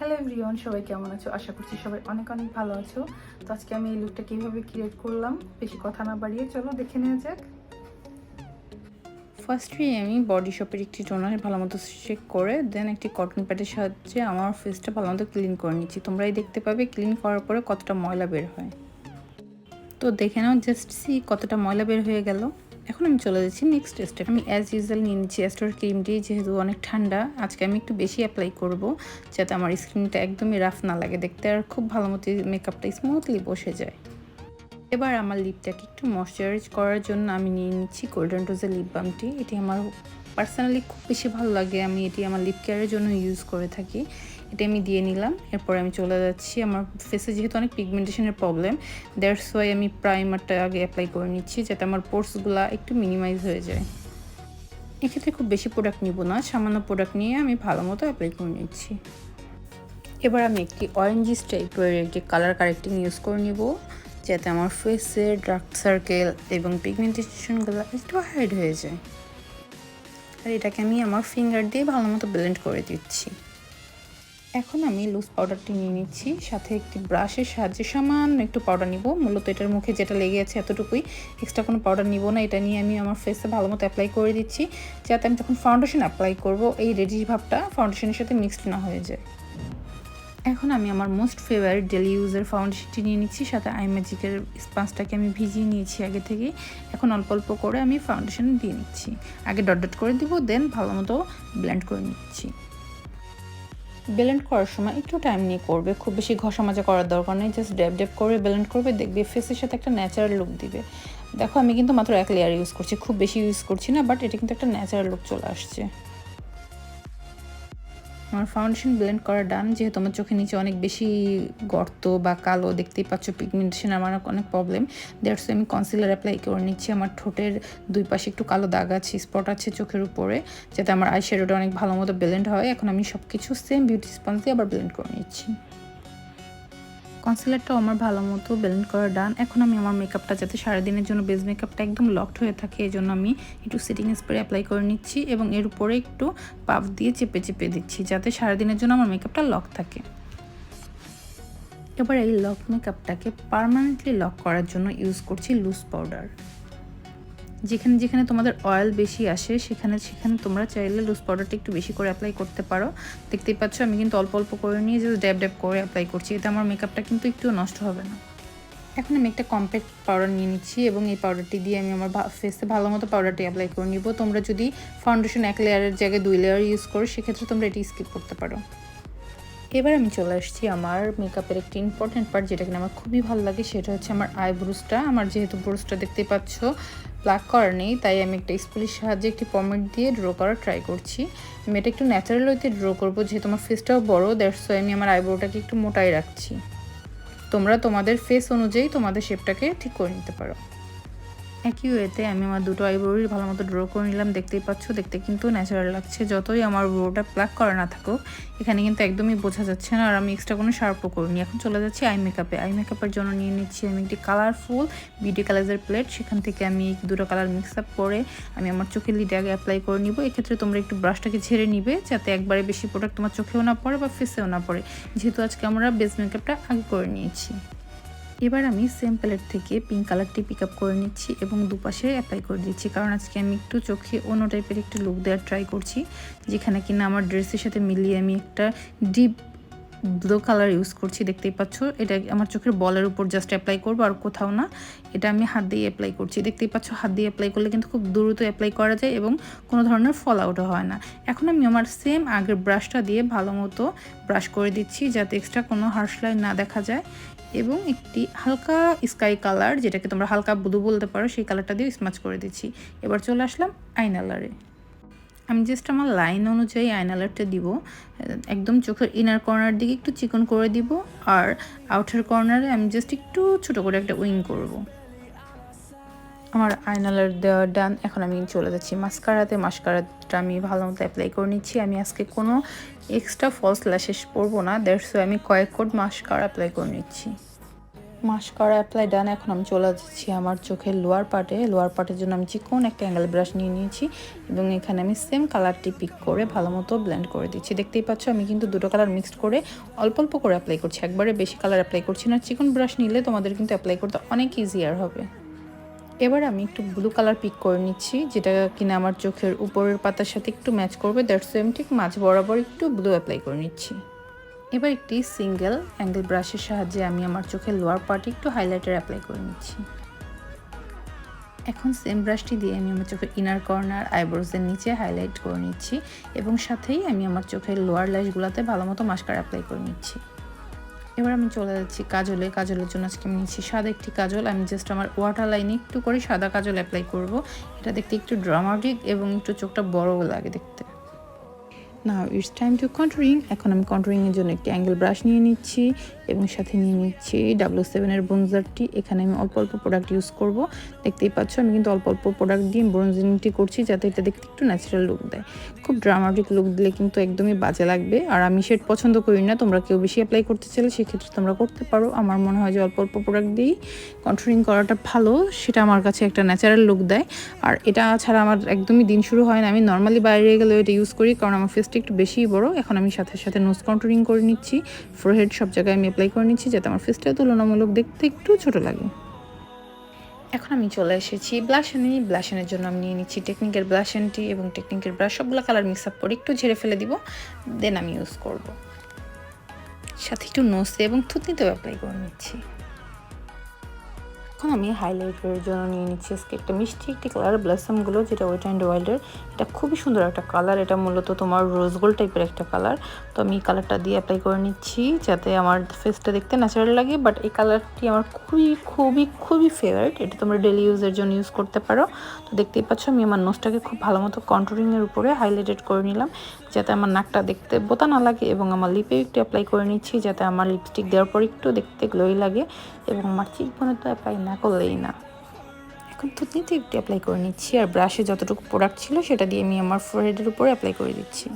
Hello everyone, সবাই কেমন আছো? আশা করছি সবাই অনেক অনেক ভালো আছো। তো আজকে আমি এই লুকটা কীভাবে ক্রিয়েট করলাম, বেশি কথা না বাড়িয়ে চলো দেখে নেওয়া যাক। ফার্স্টেই আমি বডি শপের একটি টোনার ভালো মতো শেক করে দেন একটি কটন প্যাডের সাহায্যে আমার ফেসটা ভালো মতো ক্লিন করে নিচ্ছি। তোমরাই দেখতে পাবে ক্লিন করার পরে কতটা ময়লা বের হয়। তো দেখে নাও, জাস্ট সি কতটা ময়লা বের হয়ে গেল। এখন আমি চলে যাচ্ছি নেক্সট স্টেপ। আমি অ্যাজ ইউজুয়াল নিয়ে নিচ্ছি অ্যাস্ট্রাল ক্রিমটি, যেহেতু অনেক ঠান্ডা আজকে আমি একটু বেশি অ্যাপ্লাই করব, যাতে আমার স্কিনটা একদমই রাফ না লাগে দেখতে, আর খুব ভালো মতো মেকআপটা স্মুথলি বসে যায়। এবার আমার লিপটাকে একটু ময়শ্চারাইজ করার জন্য আমি নিয়ে নিচ্ছি গোল্ডেন রোজের লিপ বামটি। এটি আমার পার্সোনালি খুব বেশি ভালো লাগে, আমি এটি আমার লিপ কেয়ারের জন্য ইউজ করে থাকি। এটা আমি দিয়ে নিলাম। এরপর আমি চলে যাচ্ছি, আমার ফেসে যেহেতু অনেক পিগমেন্টেশনের প্রবলেম, দ্যাটস ওয়াই আমি প্রাইমারটা আগে অ্যাপ্লাই করে নিচ্ছি, যাতে আমার পোর্সগুলো একটু মিনিমাইজ হয়ে যায়। এক্ষেত্রে খুব বেশি প্রোডাক্ট নিব না, সামান্য প্রোডাক্ট নিয়ে আমি ভালো মতো অ্যাপ্লাই করে নিচ্ছি। এবার আমি একটি অরেঞ্জিস টাইপের একটি কালার কারেক্টিং ইউজ করে নিব, যাতে আমার ফেসের ডার্ক সার্কেল এবং পিগমেন্টেশনগুলো একটু হাইড হয়ে যায়। আর এটাকে আমি আমার ফিঙ্গার দিয়ে ভালো মতো ব্লেন্ড করে দিচ্ছি। এখন আমি লুজ পাউডারটি নিয়ে নিচ্ছি, সাথে একটি ব্রাশের সাহায্যে সামান্য একটু পাউডার নিব। মূলত এটার মুখে যেটা লেগে আছে এতটুকুই, এক্সট্রা কোনো পাউডার নিব না। এটা নিয়ে আমি আমার ফেসে ভালো মতো অ্যাপ্লাই করে দিচ্ছি, যাতে আমি যখন ফাউন্ডেশন অ্যাপ্লাই করব এই রেডিশ ভাবটা ফাউন্ডেশনের সাথে মিক্সড না হয়ে যায়। এখন আমি আমার মোস্ট ফেভারিট ডেলি ইউজের ফাউন্ডেশনটি নিয়ে নিচ্ছি, সাথে আইম্যাজিকের স্পঞ্জটাকে আমি ভিজিয়ে নিয়েছি আগে থেকেই। এখন অল্প অল্প করে আমি ফাউন্ডেশন দিয়ে নিচ্ছি, আগে ডট ডট করে দিব, দেন ভালো মতো ব্লেন্ড করে নিচ্ছি। ব্লেন্ড করার সময় একটু টাইম নিয়ে করবে, খুব বেশি ঘষা মাজা করার দরকার নেই, জাস্ট ড্যাব ড্যাব করে ব্লেন্ড করবে, দেখবে ফেসের সাথে একটা ন্যাচারাল লুক দিবে। দেখো আমি কিন্তু মাত্র এক লেয়ার ইউজ করছি, খুব বেশি ইউজ করছি না, বাট এটা কিন্তু একটা ন্যাচারাল লুক চলে আসছে। আমার ফাউন্ডেশন ব্লেন্ড করা ডান। যেহেতু আমার চোখের নিচে অনেক বেশি গর্ত বা কালো দেখতেই পাচ্ছ, পিগমেন্টেশন আমার অনেক প্রবলেম, দ্যাটস আমি কনসিলার অ্যাপ্লাই করে নিচ্ছি। আমার ঠোঁটের দুই পাশে একটু কালো দাগ আছে, স্পট আছে চোখের উপরে, যাতে আমার আইশ্যাডোটা অনেক ভালো মতো ব্লেন্ড হয়। এখন আমি সব কিছু সেম বিউটি স্পঞ্জ দিয়ে আবার ব্লেন্ড করে নিচ্ছি। কনসিলারটাও আমার ভালো মতো ব্লেন্ড করা ডান। এখন আমি আমার মেকআপটা যাতে সারাদিনের জন্য বেস মেকআপটা একদম লকড হয়ে থাকে, এই জন্য আমি একটু সেটিং স্প্রে অ্যাপ্লাই করে নিচ্ছি এবং এর উপরে একটু পাফ দিয়ে চেপে চেপে দিচ্ছি, যাতে সারাদিনের জন্য আমার মেকআপটা লক থাকে। এবার এই লক মেকআপটাকে পার্মানেন্টলি লক করার জন্য ইউজ করছি লুজ পাউডার। যেখানে যেখানে তোমাদের অয়েল বেশি আসে সেখানে সেখানে তোমরা চাইলে লুজ পাউডারটা একটু বেশি করে অ্যাপ্লাই করতে পারো। দেখতেই পাচ্ছ আমি কিন্তু অল্প অল্প করে নিয়ে জাস্ট ড্যাব ড্যাব করে অ্যাপ্লাই করছি, এতে আমার মেকআপটা কিন্তু একটুও নষ্ট হবে না। এখন আমি একটা কম্প্যাক্ট পাউডার নিয়ে নিচ্ছি এবং এই পাউডারটি দিয়ে আমি আমার ফেসে ভালো মতো পাউডারটি অ্যাপ্লাই করে নিব। তোমরা যদি ফাউন্ডেশন এক লেয়ারের জায়গায় 2 লেয়ার ইউজ করো, সেক্ষেত্রে তোমরা এটি স্কিপ করতে পারো। এবার আমি চলে আসছি আমার মেকআপের একটি ইম্পর্টেন্ট পার্ট, যেটা কিনা আমার খুবই ভালো লাগে, সেটা হচ্ছে আমার আইব্রোসটা। আমার যেহেতু ব্রোসটা দেখতেই পাচ্ছ প্লাক করা নেই, তাই আমি একটা স্পুলের সাহায্যে একটি পমেট দিয়ে ড্র করার ট্রাই করছি। আমি এটা একটু ন্যাচারাল ওয়েতে ড্র করবো, যেহেতু আমার ফেসটাও বড়, দ্যাটস ওয়াই আমি আমার আইব্রোটাকে একটু মোটাই রাখছি। তোমরা তোমাদের ফেস অনুযায়ী তোমাদের শেপটাকে ঠিক করে নিতে পারো। একই ওয়েতে আমি আমার দুটো আইব্রোই ভালো মতো ড্র করে নিলাম। দেখতেই পাচ্ছ, দেখতে কিন্তু ন্যাচারাল লাগছে, যতই আমার ব্রোটা প্লাক করা না থাকুক, এখানে কিন্তু একদমই বোঝা যাচ্ছে না। আর আমি এক্সট্রা কোনো শার্পও করিনি। এখন চলে যাচ্ছি আই মেকআপে। আই মেকআপের জন্য নিয়ে নিচ্ছি আমি একটি কালারফুল বিউটি কালারের প্লেট, সেখান থেকে আমি দুটো কালার মিক্স আপ করে আমি আমার চোখের লিডে আগে অ্যাপ্লাই করে নিব। এক্ষেত্রে তোমরা একটু ব্রাশটাকে ঝেড়ে নিবে, যাতে একবারে বেশি প্রোডাক্ট তোমার চোখেও না পড়ে বা ফেসেও না পড়ে, যেহেতু আজকে আমরা বেস মেকআপটা আগে করে নিয়েছি। এবার আমি সেম প্যালেট থেকে পিঙ্ক কালারটি পিক আপ করে নিচ্ছি এবং দুপাশে অ্যাপ্লাই করে দিচ্ছি, কারণ আজকে আমি একটু চোখে অন্য টাইপের একটু লুক দেওয়ার ট্রাই করছি, যেখানে কিনা আমার ড্রেসের সাথে মিলিয়ে আমি একটা ডিপ ব্লু কালার ইউজ করছি। দেখতেই পাচ্ছ, এটা আমার চোখের বলের উপর জাস্ট অ্যাপ্লাই করবো আর কোথাও না। এটা আমি হাত দিয়ে অ্যাপ্লাই করছি। দেখতেই পাচ্ছ, হাত দিয়ে অ্যাপ্লাই করলে কিন্তু খুব দ্রুত অ্যাপ্লাই করা যায় এবং কোনো ধরনের ফল আউটও হয় না। এখন আমি আমার সেম আগের ব্রাশটা দিয়ে ভালো মতো ব্রাশ করে দিচ্ছি, যাতে এক্সট্রা কোনো হার্শ লাইন না দেখা যায়, এবং একটি হালকা স্কাই কালার, যেটাকে তোমরা হালকা ব্লু বলতে পারো, সেই কালারটা দিয়ে স্মাচ করে দিচ্ছি। এবার চলে আসলাম আইনালারে। আমি জাস্ট আমার লাইন অনুযায়ী আইনালারটা দিব, একদম চোখের ইনার কর্নার দিকে একটু চিকন করে দিব, আর আউটার কর্নারে আমি জাস্ট একটু ছোটো করে একটা উইং করব। আমার আইনালার দেওয়া ডান। এখন আমি চলে যাচ্ছি মাস্কারাতে। মাস্কারাটা আমি ভালো মতো অ্যাপ্লাই করে নিচ্ছি। আমি আজকে কোনো এক্সট্রা ফলস ল্যাশেস পরবো না, দ্যাটস ওয়াই আমি কয়েক কোট মাস্কারা অ্যাপ্লাই করে নিচ্ছি। মাস্কারা অ্যাপ্লাই ডান। এখন আমি চলে যাচ্ছি আমার চোখের লোয়ার পার্টের জন্য আমি চিকন একটা অ্যাঙ্গেল ব্রাশ নিয়ে নিয়েছি এবং এখানে আমি সেম কালারটি পিক করে ভালো মতো ব্লেন্ড করে দিচ্ছি। দেখতেই পাচ্ছ আমি কিন্তু দুটো কালার মিক্সড করে অল্প অল্প করে অ্যাপ্লাই করছি, একবারে বেশি কালার অ্যাপ্লাই করছি না। চিকন ব্রাশ নিলে তোমাদের কিন্তু অ্যাপ্লাই করতে অনেক ইজিয়ার হবে। এবার আমি একটু ব্লু কালার পিক করে নিচ্ছি, যেটা কিনা আমার চোখের উপরের পাতার সাথে একটু ম্যাচ করবে। দ্যাটস আমি ঠিক মাঝ বরাবর একটু ব্লু অ্যাপ্লাই করে নিচ্ছি। এবার একটি সিঙ্গেল অ্যাঙ্গেল ব্রাশের সাহায্যে আমি আমার চোখের লোয়ার পার্টে একটু হাইলাইটার অ্যাপ্লাই করে নিচ্ছি। এখন সেম ব্রাশটি দিয়ে আমি আমার চোখের ইনার কর্নার আইব্রোজের নিচে হাইলাইট করে নিচ্ছি এবং সাথেই আমি আমার চোখের লোয়ার ল্যাশগুলোতে ভালো মতো মাস্কারা অ্যাপ্লাই করে নিচ্ছি। এবার আমি চলে যাচ্ছি কাজলের জন্য আজকে আমি নিচ্ছি সাদা একটি কাজল। আমি জাস্ট আমার ওয়াটার লাইনে একটু করে সাদা কাজল অ্যাপ্লাই করব। এটা দেখতে একটু ড্রামাটিক এবং একটু চোখটা বড়ও লাগে দেখতে। Now it's time to contouring. এখন আমি কন্টুরিংয়ের জন্য একটি অ্যাঙ্গেল ব্রাশ নিয়ে নিচ্ছি এবং সাথে নিয়ে নিচ্ছি W7 এর ব্রোঞ্জারটি। এখানে আমি অল্প অল্প প্রোডাক্ট ইউজ করব। দেখতেই পাচ্ছ আমি কিন্তু অল্প অল্প প্রোডাক্ট দিয়ে ব্রোঞ্জিংটি করছি যাতে এটা দেখতে একটু ন্যাচারাল লুক দেয়। খুব ড্রামাটিক লুক দিলে কিন্তু একদমই বাজে লাগবে, আর আমি শেড পছন্দ করি না। তোমরা কেউ বেশি অ্যাপ্লাই করতে চাইলে সেক্ষেত্রে তোমরা করতে পারো। আমার মনে হয় যে অল্প অল্প প্রোডাক্ট দিয়েই কন্টুরিং করাটা ভালো, সেটা আমার কাছে একটা ন্যাচারাল লুক দেয়। আর এটা ছাড়া আমার একদমই দিন শুরু হয় না। আমি নর্মালি বাইরে গেলেও এটা ইউজ করি কারণ আমার ফেসটা একটু বেশি বড়। এখন আমি সাথে সাথে নোজ কন্টুরিং করে নিচ্ছি, ফোরহেড সব জায়গায় আমি অ্যাপ্লাই করে নিচ্ছি যাতে আমার ফেসটা তুলনামূলক দেখতে একটু ছোট লাগে। এখন আমি চলে এসেছি ব্লাশনের জন্য আমি নিয়ে নিচ্ছি টেকনিকের ব্লাশনটি এবং টেকনিকের ব্রাশ সবগুলো কালার মিক্স আপ করে একটু ঝেড়ে ফেলে দিব, দেন আমি ইউজ করব। সাথে একটু নোজে এবং থুতনিতেও অ্যাপ্লাই করে নিচ্ছি। এখন আমি হাইলাইটারের জন্য নিয়ে নিচ্ছি আজকে একটা মিষ্টি একটি কালার ব্লাসমগুলো, যেটা ওয়েট অ্যান্ড ওয়াইল্ডের। এটা খুবই সুন্দর একটা কালার, এটা মূলত তোমার রোজ গোল্ড টাইপের একটা কালার। তো আমি এই কালারটা দিয়ে অ্যাপ্লাই করে নিচ্ছি যাতে আমার ফেসটা দেখতে ন্যাচারাল লাগে। বাট এই কালারটি আমার খুবই খুবই খুবই ফেভারিট, এটা তোমরা ডেলি ইউজের জন্য ইউজ করতে পারো। তো দেখতেই পাচ্ছ আমি আমার নোজটাকে খুব ভালো মতো কন্টুরিংয়ের উপরে হাইলাইটেড করে নিলাম যাতে আমার নাকটা দেখতে বোতা না লাগে, এবং আমার লিপে একটু অ্যাপ্লাই করে নিচ্ছি যাতে আমার লিপস্টিক দেওয়ার পর একটু দেখতে গ্লোই লাগে, এবং আমার চিকবোনে তো অ্যাপ্লাই না করলেই না। এখন থুতনিতে একটু অ্যাপ্লাই করে নিচ্ছি, আর ব্রাশে যতটুকু প্রোডাক্ট ছিল সেটা দিয়ে আমি আমার ফোরহেডের উপরে অ্যাপ্লাই করে দিচ্ছি।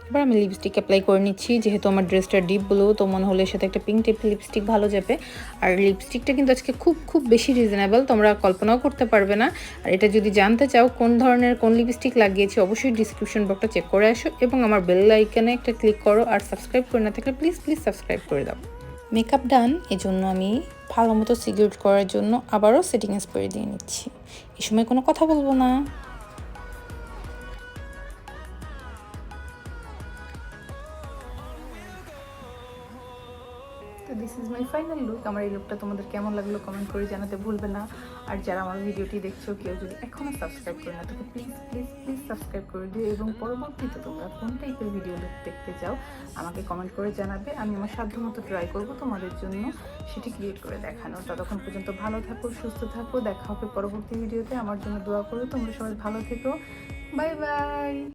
এবার আমি লিপস্টিক অ্যাপ্লাই করে নিচ্ছি, যেহেতু আমার ড্রেসটা ডিপ ব্লু, তো মনে হলে সাথে একটা পিঙ্ক টাইপের লিপস্টিক ভালো যাবে। আর লিপস্টিকটা কিন্তু আজকে খুব খুব বেশি রিজনেবল, তোমরা কল্পনাও করতে পারবে না। আর এটা যদি জানতে চাও কোন ধরনের কোন লিপস্টিক লাগিয়েছি, অবশ্যই ডিসক্রিপশন বক্সটা চেক করে আসো এবং আমার বেল আইকনে একটা ক্লিক করো। আর সাবস্ক্রাইব করে না থাকলে প্লিজ সাবস্ক্রাইব করে দাও। মেকআপ ডান, এজন্য আমি ভালো মতো সিকিউর করার জন্য আবারও সেটিং স্প্রে দিয়ে নিচ্ছি। এই সময় কোনো কথা বলবো না। তো this is my final look. আমার এই লুকটা তোমাদের কেমন লাগলো কমেন্ট করে জানাতে ভুলবে না। আর যারা আমার ভিডিওটি দেখছো, কেউ যদি এখনও সাবস্ক্রাইব করে না থাকে প্লিজ সাবস্ক্রাইব করে দিও, এবং পরবর্তীতে তোমরা কোন টাইপের ভিডিও দেখতে চাও আমাকে কমেন্ট করে জানাবে। আমি আমার সাধ্যমতো ট্রাই করবো তোমাদের জন্য সেটি ক্রিয়েট করে দেখানো। ততক্ষণ পর্যন্ত ভালো থাকো, সুস্থ থাকো, দেখা হবে পরবর্তী ভিডিওতে। আমার জন্য দোয়া করো, তোমরা সবাই ভালো থেকো। Bye bye.